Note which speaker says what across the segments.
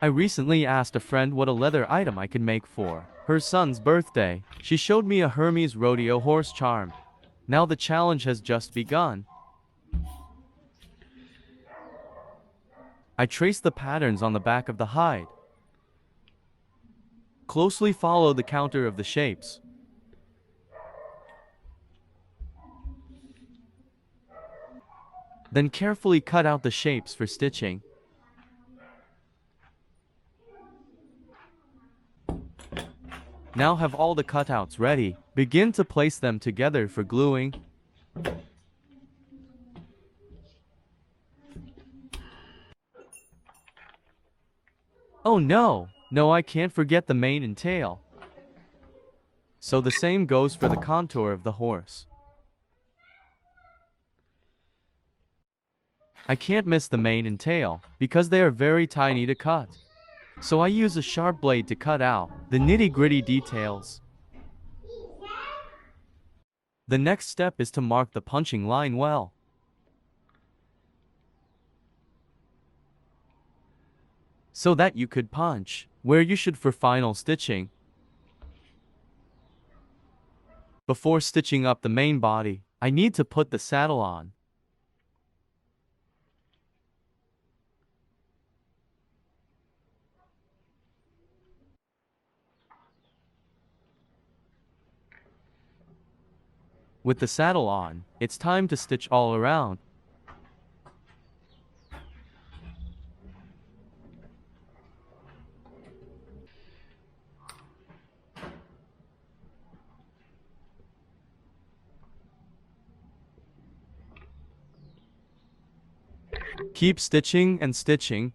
Speaker 1: I recently asked a friend what a leather item I could make for her son's birthday. She showed me a Hermes Rodeo horse charm. Now the challenge has just begun. I traced the patterns on the back of the hide. Closely follow the counter of the shapes. Then carefully cut out the shapes for stitching. Now have all the cutouts ready. Begin to place them together for gluing. Oh no! No, I can't forget the mane and tail. So the same goes for the contour of the horse. I can't miss the mane and tail, because they are very tiny to cut. So I use a sharp blade to cut out the nitty-gritty details. The next step is to mark the punching line well. So that you could punch where you should for final stitching. Before stitching up the main body, I need to put the saddle on. With the saddle on, it's time to stitch all around. Keep stitching and stitching.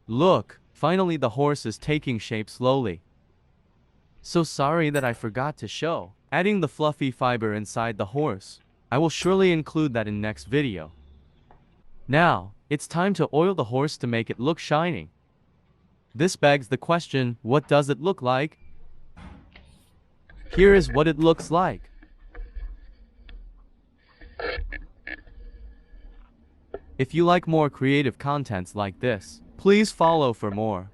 Speaker 1: Look, finally the horse is taking shape slowly. So sorry that I forgot to show adding the fluffy fiber inside the horse. I will surely include that in next video. Now, it's time to oil the horse to make it look shining. This begs the question, what does it look like? Here is what it looks like. If you like more creative contents like this, please follow for more.